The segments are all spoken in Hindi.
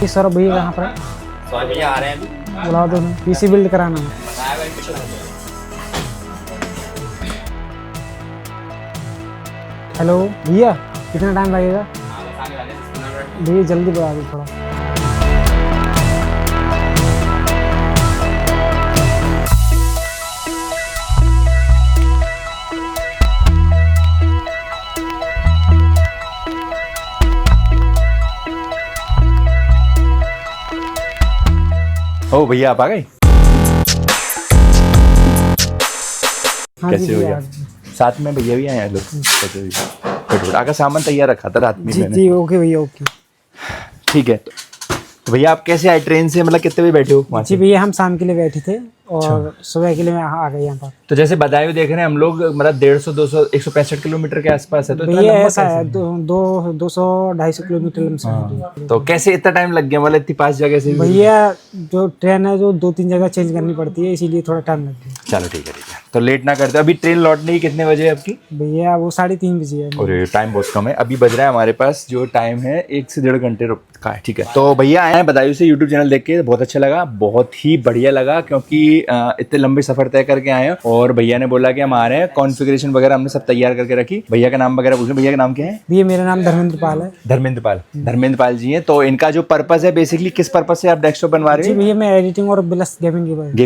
सौरभ भैया कहाँ पर? सौरभ भैया आ रहे हैं अभी। बुला दो, पीसी बिल्ड कराना है। हेलो भैया, कितना टाइम लगेगा? भैया जल्दी बुला दो थोड़ा। ओ भैया आप आ गए? हाँ कैसे जी हो भैया। यार? साथ में भैया भी आए हैं लोग। कैसे हो? आका सामान तैयार रखा था रात में जी मैंने। जी ओके भैया ओके। ठीक है तो भैया आप कैसे आए ट्रेन से, मतलब कितने बजे बैठे हो वहाँ जी से? भैया हम शाम के लिए बैठे थे और सुबह के लिए मैं आ गए यहाँ पर। तो जैसे बदायूं देख रहे हैं हम लोग, मतलब 150 200 165 किलोमीटर के आसपास है, तो इतना भैया लंबा ऐसा है कैसे? 200-250 किलोमीटर लमसम है। तो कैसे इतना टाइम लग गया, मतलब इतनी पास जगह से भी? भैया जो ट्रेन है जो 2-3 जगह चेंज करनी पड़ती है, इसीलिए थोड़ा टाइम लग गया। चलो ठीक है तो लेट ना करते। अभी ट्रेन लौटने की कितने बजे है आपकी? भैया वो 3:30 बजे है। और टाइम बहुत कम है, अभी बज रहा है हमारे पास जो टाइम है 1 से 1.5 घंटे का है। ठीक है तो भैया आए हैं बदायूं से, यूट्यूब चैनल देख के बहुत अच्छा लगा, बहुत ही बढ़िया लगा, क्योंकि इतने लंबे सफर तय करके आए हैं। और भैया ने बोला कि हम आ रहे हैं, कॉन्फ़िगरेशन वगैरह हमने सब तैयार करके रखी। भैया का नाम वगैरह पूछे। भैया का नाम क्या है? भैया मेरा नाम धर्मेंद्र पाल है। धर्मेंद्र पाल जी हैं। तो इनका जो पर्पस है बेसिकली, किस पर्पस से आप डेस्कटॉप बनवा रहे जी हैं? भैया मैं एडिटिंग और प्लस गेमिंग के बारे में।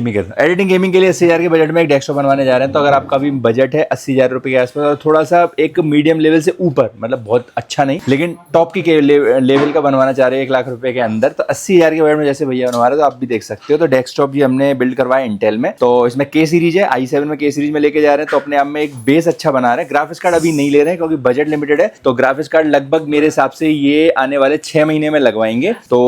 गेमिंग के लिए 80,000 के बजट में एक डेस्कटॉप बनवाने जा रहे हैं। तो अगर आपका भी बजट है 80,000 रुपए के आसपास और थोड़ा सा एक मीडियम लेवल से ऊपर, मतलब बहुत अच्छा नहीं लेकिन टॉप की लेवल का बनवाना चाह रहे हैं 1 लाख रुपए के अंदर, तो 80,000 के बजट में जैसे भैया बनवा रहे हैं तो आप भी देख सकते हो। तो डेस्कटॉप भी हमने बिल्ड करवाया इंटेल में, तो इसमें के सीरीज है, i7 में के सीरीज में लेके जा रहे हैं। तो अपने आप में एक बेस अच्छा बना रहे हैं। ग्राफिक्स कार्ड अभी नहीं ले रहे हैं क्योंकि बजट लिमिटेड है। तो ग्राफिक्स कार्ड लगभग मेरे हिसाब से ये आने वाले 6 महीने में लगवाएंगे। तो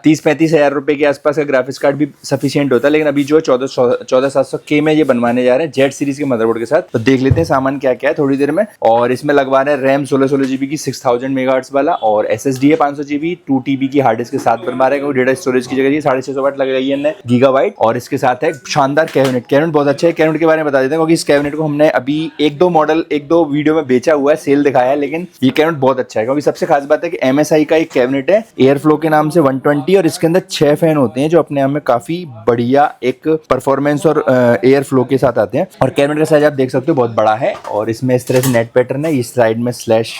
30-35 हजार रुपए के आसपास का ग्राफिक्स कार्ड भी सफिशिएंट होता है। लेकिन अभी जो 14700K में ये बनवाने जा रहे हैं जेड सीरीज के मदरबोर्ड के साथ। तो देख लेते हैं सामान क्या क्या है थोड़ी देर में। और इसमें लगवा रहे हैं रैम 16 जीबी की 6000 मेगाहर्ट्ज वाला, और SSD है 500 जीबी 2 TB की हार्ड डिस्क के साथ बनवा रहे हैं। डेटा स्टोरेज की जगह 650 वाट लगाई है गीगाबाइट। और इसके साथ है शानदार कैबिनेट बहुत अच्छा है। कैबिनेट के बारे में बता देते हैं क्योंकि इस कैबिनेट को हमने अभी एक दो वीडियो में बेचा हुआ है, सेल दिखाया है, लेकिन ये कैबिनेट बहुत अच्छा है क्योंकि सबसे खास बात है कि MSI का एक कैबिनेट है एयर फ्लो के नाम से 120, और इसके अंदर 6 फैन होते हैं जो अपने आप में काफी बढ़िया एक परफॉर्मेंस और एयर फ्लो के साथ आते हैं। और कैबिनेट का साइज आप देख सकते हो बहुत बड़ा है, और इसमें इस तरह से नेट पैटर्न है, इस साइड में स्लैश,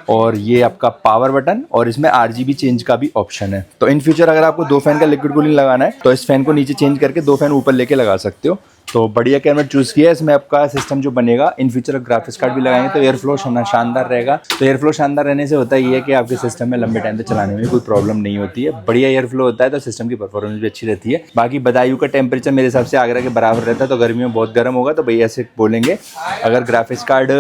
और ये आपका पावर बटन, और इसमें RGB चेंज का भी ऑप्शन है। तो इन फ्यूचर अगर आपको 2 फैन का लिक्विड कूलिंग लगाना है तो इस फैन को नीचे चेंज करके 2 फैन ऊपर लेके लगा सकते हो। तो बढ़िया कैबिनेट चूज किया है। इसमें आपका सिस्टम जो बनेगा इन फ्यूचर ग्राफिक्स कार्ड भी लगाएंगे तो एयर फ्लो शानदार रहेगा। तो एयर फ्लो शानदार रहने से होता ही है कि आपके सिस्टम में लंबे टाइम तक चलाने में कोई प्रॉब्लम नहीं होती है। बढ़िया एयर फ्लो होता है तो सिस्टम की परफॉर्मेंस भी अच्छी रहती है। बाकी बदायूं का टेम्परेचर मेरे हिसाब से आगरा के बराबर रहता है, तो गर्मियों में बहुत गर्म होगा। तो भैया से बोलेंगे अगर ग्राफिक्स कार्ड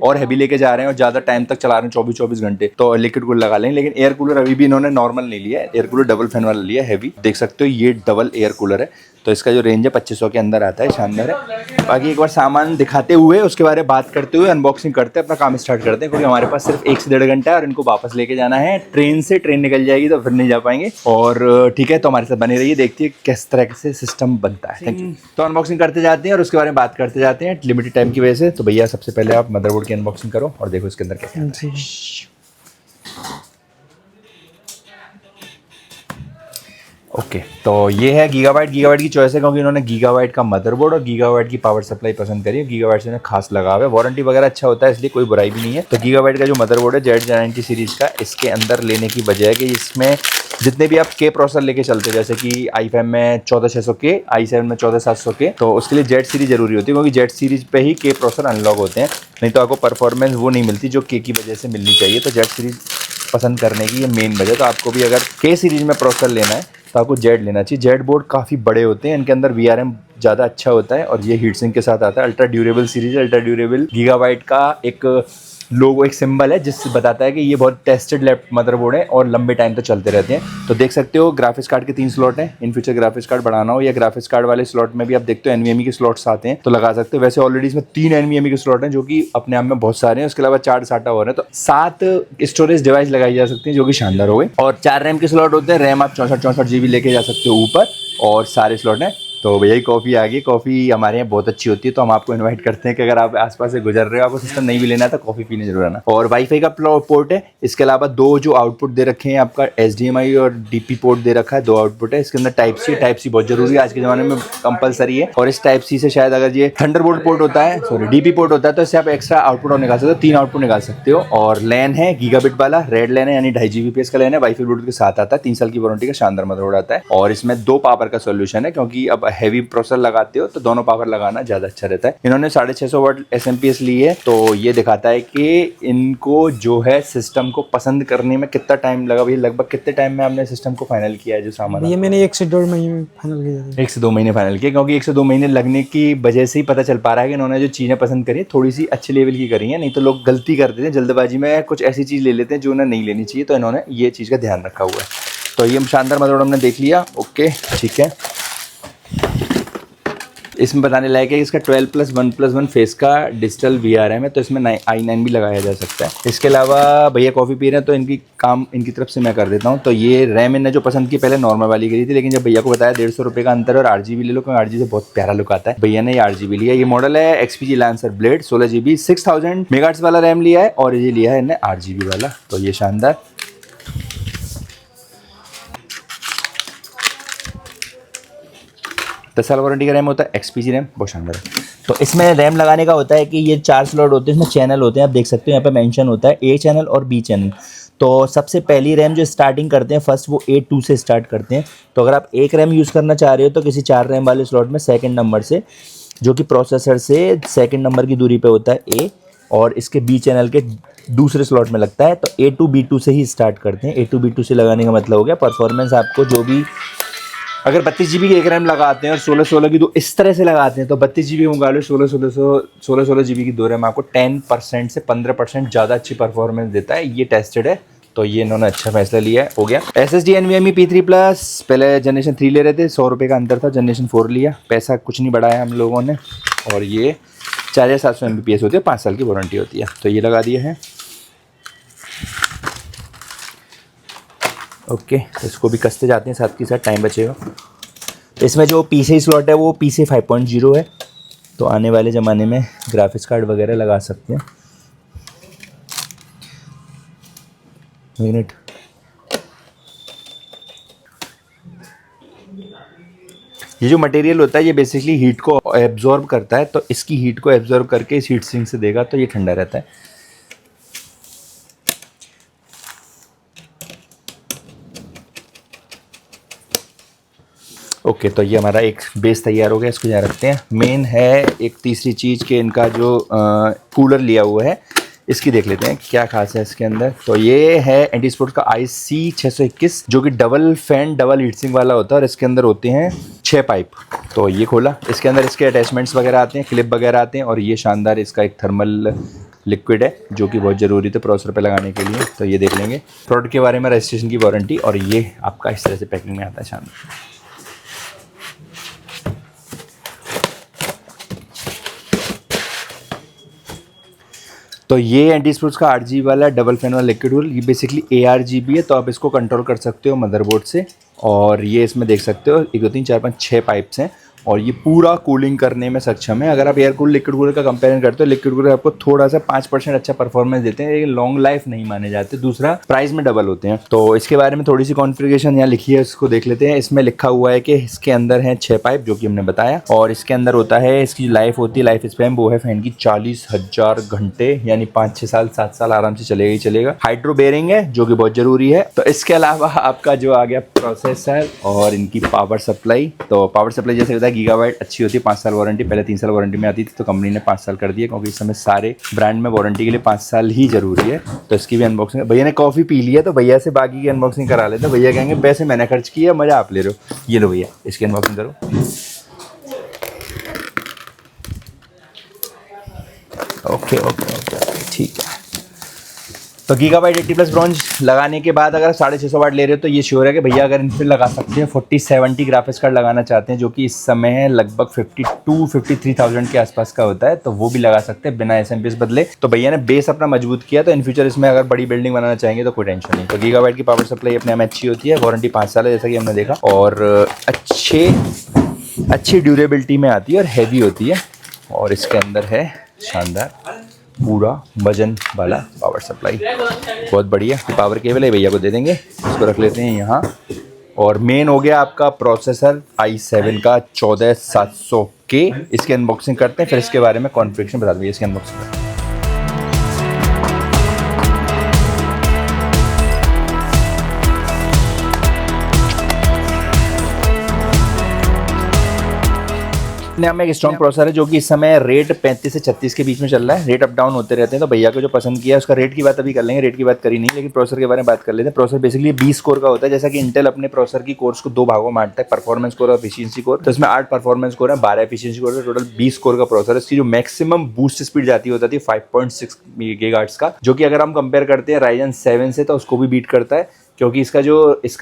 और हैवी लेके जा रहे हैं और ज़्यादा टाइम तक चला रहे हैं 24-24 घंटे तो लिक्विड कूलर लगा लेंगे। लेकिन एयर कूलर अभी भी इन्होंने नॉर्मल नहीं लिया है, एयर कूलर डबल फैन वाला लिया है हैवी। देख सकते हो ये डबल एयर कूलर है। तो इसका जो रेंज है 2500 के अंदर आता है, शानदार है। बाकी एक बार सामान दिखाते हुए उसके बारे में बात करते हुए अनबॉक्सिंग करते हैं, अपना काम स्टार्ट करते हैं, क्योंकि हमारे पास सिर्फ 1 से 1.5 घंटा है और इनको वापस लेके जाना है ट्रेन से। ट्रेन निकल जाएगी तो फिर नहीं जा पाएंगे। और ठीक है तो हमारे साथ बने रहिए, देखते हैं किस तरह से सिस्टम बनता है। Thank you. तो अनबॉक्सिंग करते जाते हैं और उसके बारे में बात करते जाते हैं लिमिटेड टाइम की वजह से। तो भैया सबसे पहले आप मदरबोर्ड की अनबॉक्सिंग करो और देखो इसके अंदर क्या है। ओके तो ये है गीगाबाइट की चॉइस है क्योंकि इन्होंने गीगाबाइट का मदरबोर्ड और गीगाबाइट की पावर सप्लाई पसंद करी है। गीगाबाइट से खास लगाव है, वारंटी वगैरह अच्छा होता है इसलिए कोई बुराई भी नहीं है। तो गीगाबाइट का जो मदरबोर्ड है Z90 सीरीज का, इसके अंदर लेने की वजह है कि इसमें जितने भी आप के प्रोसेसर लेके चलते हैं, जैसे कि i5 में 14600K, i7 में 14700K, तो उसके लिए जेड सीरीज जरूरी होती है क्योंकि जेड सीरीज पे ही के प्रोसेसर अनलॉक होते हैं, नहीं तो आपको परफॉर्मेंस वो नहीं मिलती जो के की वजह से मिलनी चाहिए। तो जेड सीरीज पसंद करने की ये मेन वजह। तो आपको भी अगर के सीरीज में प्रोसेसर लेना है तो आपको जेड लेना चाहिए। जेड बोर्ड काफ़ी बड़े होते हैं, इनके अंदर VRM ज़्यादा अच्छा होता है और ये हीट सिंक के साथ आता है। अल्ट्रा ड्यूरेबल सीरीज है। अल्ट्रा ड्यूरेबल गीगाबाइट का एक लोगो, एक सिंबल है जिससे बताता है कि ये बहुत टेस्टेड लैपटॉप मदरबोर्ड है और लंबे टाइम तक चलते रहते हैं। तो देख सकते हो ग्राफिक्स कार्ड के 3 स्लॉट हैं। इन फ्यूचर ग्राफिक्स कार्ड बढ़ाना हो या ग्राफिक्स कार्ड वाले स्लॉट में भी आप देखते हो NVMe के स्लॉट्स आते हैं तो लगा सकते हो। वैसे ऑलरेडी इसमें 3 NVMe के स्लॉट हैं जो कि अपने आप में बहुत सारे हैं। उसके अलावा 4 SATA और हैं, तो 7 स्टोरेज डिवाइस लगाई जा सकती हैं जो कि शानदार हो गई। और 4 रैम के स्लॉट होते हैं। रैम आप 64 GB लेके जा सकते हो ऊपर, और सारे स्लॉट हैं। तो भैया की कॉफ़ी आ गई। कॉफ़ी हमारे यहाँ बहुत अच्छी होती है, तो हम आपको इनवाइट करते हैं कि अगर आप आसपास से गुजर रहे हो, आपको सिस्टम नहीं भी लेना है तो कॉफ़ी पीने जरूर आना। और वाईफाई का पोर्ट है, इसके अलावा 2 जो आउटपुट दे रखे हैं आपका HDMI और DP पोर्ट दे रखा है, 2 आउटपुट है। इसके अंदर टाइप सी बहुत जरूरी है, आज के ज़माने में कंपलसरी है। और इस टाइप सी से शायद अगर ये थंडरबोल्ट पोर्ट होता है, सॉरी DP पोर्ट होता है, तो इससे आप एक्स्ट्रा आउटपुट और निकाल सकते हो, 3 आउटपुट निकाल सकते हो। और लैन है गीगाबिट वाला, रेड लैन है, यानी 2.5 Gbps का लैन है, वाईफाई ब्लूटूथ के साथ आता है, 3 साल की वारंटी का शानदार मदरबोर्ड आता है। और इसमें 2 पावर का सोल्यूशन है, क्योंकि अब हैवी प्रोसेसर लगाते हो तो दोनों पावर लगाना ज़्यादा अच्छा रहता है। इन्होंने 650 वाट SMPS ली है, तो ये दिखाता है कि इनको जो है सिस्टम को पसंद करने में कितना टाइम लगा। भैया लगभग कितने टाइम में आपने सिस्टम को फाइनल किया है जो सामान? ये मैंने 1 से 1.5 महीने में फाइनल किया। 1 से 2 महीने फाइनल किया, क्योंकि 1 से 2 महीने लगने की वजह से ही पता चल पा रहा है कि इन्होंने जो चीज़ें पसंद करी थोड़ी सी अच्छे लेवल की करी है। नहीं तो लोग गलती करते हैं, जल्दबाजी में कुछ ऐसी चीज़ ले लेते हैं जो उन्हें नहीं लेनी चाहिए, तो इन्होंने ये चीज़ का ध्यान रखा हुआ है। तो ये शानदार मदरबोर्ड हमने देख लिया। ओके ठीक है। इसमें बताने लायक है इसका 12+1+1 फेस का डिजिटल VRM है, तो इसमें i9 भी लगाया जा सकता है। इसके अलावा भैया कॉफ़ी पी रहे हैं तो इनकी काम इनकी तरफ से मैं कर देता हूँ। तो ये रैम इन्हें जो पसंद की, पहले नॉर्मल वाली करी थी, लेकिन जब भैया को बताया 150 रुपये का अंतर और 8GB ले लो, क्योंकि 8GB से बहुत प्यारा लुक आता है, भैया ने ये 8GB लिया। ये मॉडल है XPG Lancer Blade 16GB 6000 megahertz वाला रैम लिया है, और ये लिया है इन्हें 8GB वाला। तो ये शानदार 10 साल वारंटी का रैम होता है, XPG रैम बहुत शानदार है। तो इसमें रैम लगाने का होता है कि ये 4 स्लॉट होते हैं, इसमें चैनल होते हैं, आप देख सकते हो यहाँ पे मेंशन होता है A चैनल और B चैनल। तो सबसे पहली रैम जो स्टार्टिंग करते हैं फर्स्ट, वो A2 से स्टार्ट करते हैं। तो अगर आप एक रैम यूज़ करना चाह रहे हो तो किसी 4 रैम वाले स्लॉट में सेकंड नंबर से, जो कि प्रोसेसर से सेकंड नंबर की दूरी पे होता है A, और इसके B चैनल के दूसरे स्लॉट में लगता है। तो A2 B2 से ही स्टार्ट करते हैं। A2 B2 से लगाने का मतलब हो गया परफॉर्मेंस आपको जो भी, अगर 32GB की एक रैम लगाते हैं और 16 की 2 इस तरह से लगाते हैं, तो 32GB मंगा लो, 16GB की 2 रैम आपको 10% से 15% ज़्यादा अच्छी परफॉर्मेंस देता है। ये टेस्टेड है, तो ये इन्होंने अच्छा फैसला लिया है। हो गया SSD NVMe P3+, पहले जनरेशन 3 ले रहे थे, 100 रुपये का अंतर था, जनरेशन 4 लिया, पैसा कुछ नहीं बढ़ाया हम लोगों ने। और ये 4700 Mbps होती है, 5 साल की वारंटी होती है, तो ये लगा दिया है। ओके तो इसको भी कसते जाते हैं, साथ के साथ टाइम बचेगा। तो इसमें जो PCI स्लॉट है वो PCI 5.0 है, तो आने वाले ज़माने में ग्राफिक्स कार्ड वगैरह लगा सकते हैं। मिनट ये जो मटेरियल होता है ये बेसिकली हीट को एब्जॉर्ब करता है, तो इसकी हीट को एब्जॉर्ब करके इस हीट सिंक से देगा, तो ये ठंडा रहता है। ओके तो ये हमारा एक बेस तैयार हो गया, इसको यहाँ रखते हैं। मेन है एक तीसरी चीज़ के इनका जो कूलर लिया हुआ है, इसकी देख लेते हैं क्या खास है इसके अंदर। तो ये है एंटीस्पोर्ट का IC621, जो कि डबल फैन डबल हीटसिंक वाला होता है, और इसके अंदर होते हैं 6 पाइप। तो ये खोला, इसके अंदर इसके अटैचमेंट्स वगैरह आते हैं, क्लिप वगैरह आते हैं, और ये शानदार इसका एक थर्मल लिक्विड है जो कि बहुत ज़रूरी था प्रोसेसर पे लगाने के लिए। तो ये देख लेंगे प्रोडक्ट के बारे में, रजिस्ट्रेशन की वारंटी, और ये आपका इस तरह से पैकिंग में आता है शानदार। तो ये एंटीस्पोर्ट्स का 8GB वाला डबल फैन वाला लिक्विड कूलर, ये बेसिकली ARGB है, तो आप इसको कंट्रोल कर सकते हो मदरबोर्ड से। और ये इसमें देख सकते हो 1 2 3 4 5 6 पाइप्स हैं, और ये पूरा कूलिंग करने में सक्षम है। अगर आप एयर कूल लिक्विड कूलर का कंपेयर करते हो, लिक्विड कूलर आपको थोड़ा सा 5% अच्छा परफॉर्मेंस देते हैं, लेकिन लॉन्ग लाइफ नहीं माने जाते। दूसरा प्राइस में डबल होते हैं। तो इसके बारे में थोड़ी सी कॉन्फ़िगरेशन यहाँ लिखी है, इसको देख लेते हैं। इसमें लिखा हुआ है कि इसके अंदर है 6 पाइप, जो कि हमने बताया, और इसके अंदर होता है, इसकी लाइफ होती है, लाइफ स्पैन वो है फैन की 40,000 घंटे, यानी 5-6 साल 7 साल आराम से चलेगा ही चलेगा। हाइड्रो बेयरिंग है जो कि बहुत ज़रूरी है। तो इसके अलावा आपका जो आ गया प्रोसेसर और इनकी पावर सप्लाई। तो पावर सप्लाई जैसे होता है गीगाबाइट अच्छी होती है, 5 साल वारंटी, पहले 3 साल वारंटी में आती थी, तो कंपनी ने 5 साल कर दिया, क्योंकि इस समय सारे ब्रांड में वारंटी के लिए 5 साल ही जरूरी है। तो इसकी भी अनबॉक्सिंग, भैया ने कॉफ़ी पी लिया तो भैया से बाकी की अनबॉक्सिंग करा लेते। भैया कहेंगे पैसे मैंने खर्च किया, मज़ा आप ले रहे हो। ये लो भैया इसकी अनबॉक्सिंग करो। ओके ओके ओके ठीक है। तो गीगाबाइट 80+ ब्रॉन्ज लगाने के बाद अगर 650 वाट ले रहे हो, तो ये श्योर है कि भैया अगर इन पर लगा सकते हैं 4070 ग्राफिक्स कार्ड लगाना चाहते हैं, जो कि इस समय लगभग 52-53,000 के आसपास का होता है, तो वो भी लगा सकते हैं बिना SMPS बदले। तो भैया ने बेस अपना मजबूत किया, तो इन फ्यूचर इसमें अगर बड़ी बिल्डिंग बनाना चाहेंगे तो कोई टेंशन नहीं। तो गीगाबाइट की पावर सप्लाई अपने में अच्छी होती है, वारंटी 5 साल है जैसा कि हमने देखा, और अच्छे अच्छी ड्यूरेबिलिटी में आती है और हैवी होती है। और इसके अंदर है शानदार पूरा वजन वाला पावर सप्लाई, बहुत बढ़िया। पावर केबल है, भैया को दे देंगे, इसको रख लेते हैं यहाँ। और मेन हो गया आपका प्रोसेसर i7 का 14700K। इसकी अनबॉक्सिंग करते हैं, फिर इसके बारे में कॉन्फ़िगरेशन बता देंगे। इसकी अनबॉक्सिंग अपने आप में एक स्ट्रॉन्ग प्रोसेसर है जो कि इस समय रेट 35 से 36 के बीच में चल रहा है। रेट अप डाउन होते रहते हैं, तो भैया को जो पसंद किया उसका रेट की बात अभी कर लेंगे, रेट की बात करी नहीं, लेकिन प्रोसेसर के बारे में बात कर लेते हैं। प्रोसेसर बेसिकली 20 कोर का होता है, जैसा कि इंटेल अपने प्रोसेसर की कोर्स को 2 भागों में बांटता है, परफॉर्मेंस कोर और एफिशिएंसी कोर। तो इसमें 8 परफॉर्मेंस कोर है, 12 एफिशिएंसी कोर है, टोटल 20 कोर का प्रोसेसर है। इसकी जो मैक्सिमम बूस्ट स्पीड जाती होती है 5.6 गीगाहर्ट्ज का, जो कि अगर हम कंपेयर करते हैं Ryzen 7 से तो उसको भी बीट करता है, क्योंकि इसका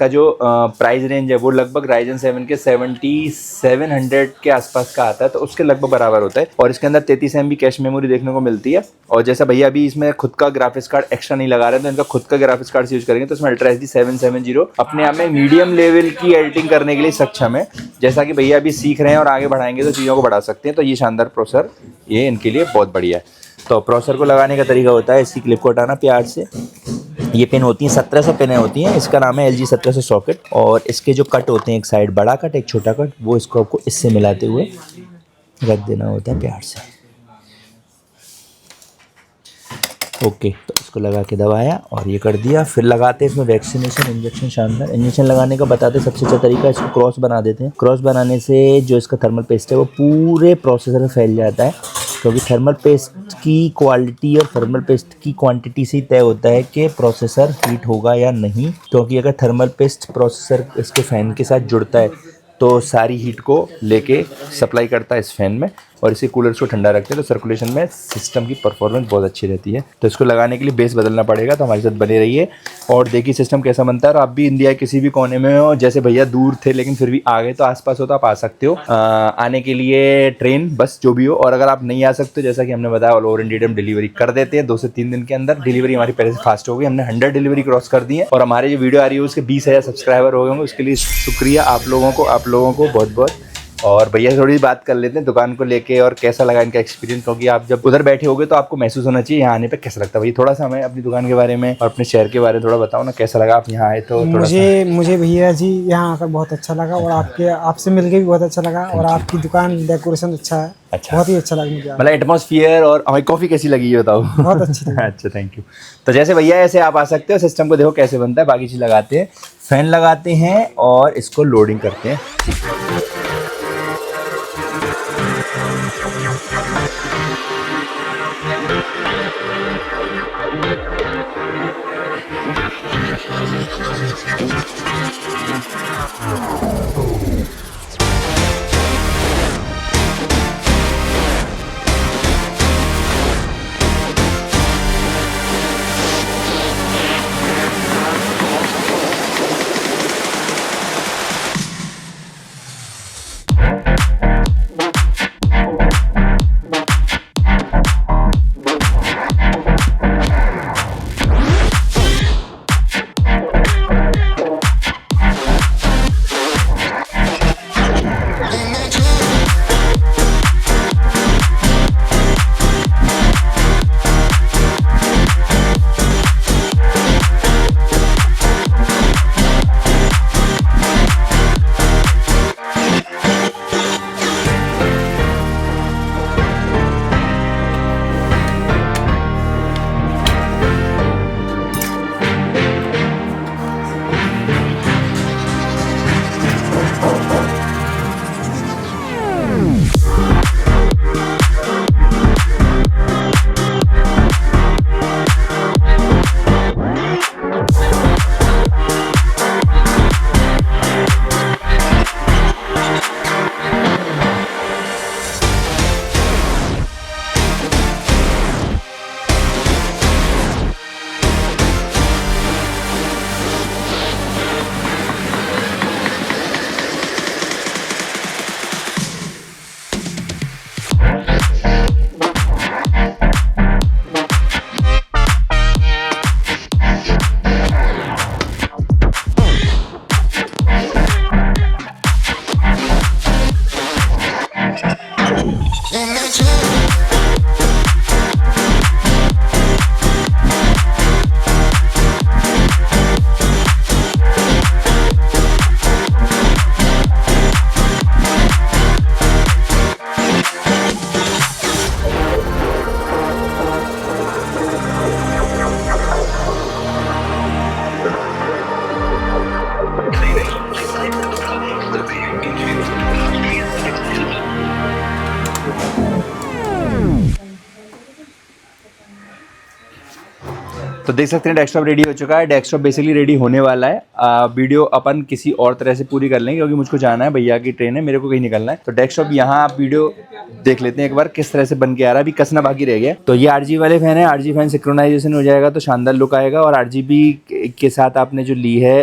जो प्राइस रेंज है वो लगभग Ryzen 7 के 7700 के आसपास का आता है, तो उसके लगभग बराबर होता है। और इसके अंदर 33 MB कैश मेमोरी देखने को मिलती है। और जैसा भैया अभी इसमें खुद का ग्राफिक्स कार्ड एक्स्ट्रा नहीं लगा रहे हैं, तो इनका खुद का ग्राफिक्स कार्ड यूज करेंगे तो इसमें अल्ट्रा HD 770 अपने आप में मीडियम लेवल की एडिटिंग करने के लिए सक्षम है। जैसा कि भैया अभी सीख रहे हैं और आगे बढ़ाएंगे तो चीज़ों को बढ़ा सकते हैं, तो ये शानदार प्रोसेसर ये इनके लिए बहुत बढ़िया है। तो प्रोसेसर को लगाने का तरीका होता है, इसकी क्लिप को हटाना प्यार से। ये पिन होती हैं 1700 पिनें होती हैं, इसका नाम है LG 1700 सॉकेट। और इसके जो कट होते हैं, एक साइड बड़ा कट एक छोटा कट, वो इसको आपको इससे मिलाते हुए रख देना होता है प्यार से। ओके, तो इसको लगा के दबाया और ये कर दिया। फिर लगाते हैं इसमें वैक्सीनेशन इंजेक्शन। शानदार इंजेक्शन लगाने का बताते हैं सबसे अच्छा तरीका, इसको क्रॉस बना देते हैं। क्रॉस बनाने से जो इसका थर्मल पेस्ट है वो पूरे प्रोसेसर में फैल जाता है, क्योंकि थर्मल पेस्ट की क्वालिटी और थर्मल पेस्ट की क्वांटिटी से ही तय होता है कि प्रोसेसर हीट होगा या नहीं। क्योंकि अगर थर्मल पेस्ट प्रोसेसर इसके फ़ैन के साथ जुड़ता है तो सारी हीट को लेके सप्लाई करता है इस फैन में, और इसी कूलर्स को ठंडा रखते हैं, तो सर्कुलेशन में सिस्टम की परफॉर्मेंस बहुत अच्छी रहती है। तो इसको लगाने के लिए बेस बदलना पड़ेगा, तो हमारे साथ बने रहिए और देखिए सिस्टम कैसा बनता है। और आप भी इंडिया के किसी भी कोने में हो, जैसे भैया दूर थे लेकिन फिर भी आ गए, तो आसपास हो तो आप आ सकते हो। आने के लिए ट्रेन बस जो भी हो, और अगर आप नहीं आ सकते जैसा कि हमने बताया ऑल ओवर इंडिया हम डिलीवरी कर देते हैं 2 से 3 दिन के अंदर। डिलीवरी हमारी पहले से फास्ट हो गई, हमने 100 डिलीवरी क्रॉस कर दी है। और हमारे जो वीडियो आ रही है उसके 20,000 सब्सक्राइबर हो गए होंगे, उसके लिए शुक्रिया आप लोगों को बहुत बहुत। और भैया थोड़ी बात कर लेते हैं दुकान को लेके और कैसा लगा इनका एक्सपीरियंस, क्योंकि आप जब उधर बैठे होगे तो आपको महसूस होना चाहिए यहाँ आने पे कैसा लगता है। भैया थोड़ा सा हमें अपनी दुकान के बारे में और अपने शहर के बारे में थोड़ा बताओ ना, कैसा लगा आप यहाँ आए तो थोड़ा मुझे भैया जी यहाँ आकर बहुत अच्छा लगा, और आपसे मिलके भी बहुत अच्छा लगा, और आपकी दुकान डेकोरेशन अच्छा है। अच्छा, बहुत ही अच्छा लगा मुझे। मतलब एटमॉस्फेयर और हमारी कॉफ़ी कैसी लगी ये बताओ। बहुत अच्छी थी। अच्छा, थैंक यू। तो जैसे भैया ऐसे आप आ सकते हो, सिस्टम को देखो कैसे बनता है। बाकी चीज़ लगाते हैं, फैन लगाते हैं और इसको लोडिंग करते हैं। तो देख सकते हैं डेस्कटॉप रेडी हो चुका है। डेस्कटॉप बेसिकली रेडी होने वाला है। वीडियो अपन किसी और तरह से पूरी कर लेंगे क्योंकि मुझको जाना है, भैया की ट्रेन है, मेरे को कहीं निकलना है। तो डेस्कटॉप यहाँ आप वीडियो देख लेते हैं एक बार किस तरह से बन के आ रहा है। अभी कसना बाकी रह गया। तो ये RGB वाले फैन है। RGB फैन सिंक्रोनाइजेशन हो जाएगा तो शानदार लुक आएगा। और RGB के साथ आपने जो ली है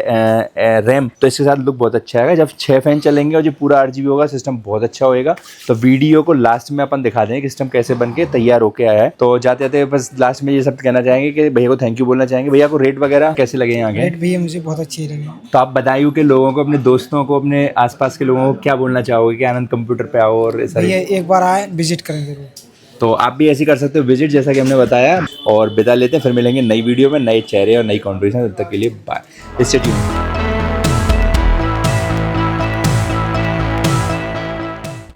रैम, तो इसके साथ लुक बहुत अच्छा आएगा। जब 6 फैन चलेंगे और जो पूरा RGB होगा, सिस्टम बहुत अच्छा होएगा। तो वीडियो को लास्ट में अपन दिखा देंगे कि सिस्टम कैसे बन के तैयार होके आया है। तो जाते जाते बस लास्ट में ये सब कहना चाहेंगे कि भैया को थैंक यू बोलना चाहेंगे। भैया को रेट वगैरह कैसे लगे यहाँ के? रेट भैया मुझे बहुत अच्छे लगे। तो आप बदायूं के लोगों को, अपने दोस्तों को, अपने आसपास के लोगों को क्या बोलना चाहोगे कि आनंद कंप्यूटर पे आओ और ऐसा? भैया एक बार आए, विजिट करें जरूर। तो आप भी ऐसे कर सकते हो विजिट, जैसा कि हमने बताया। और विदा लेते हैं, फिर मिलेंगे नई वीडियो में नए चेहरे और नई कॉन्वर्सेशन। तब तक के लिए बाय। Stay tuned.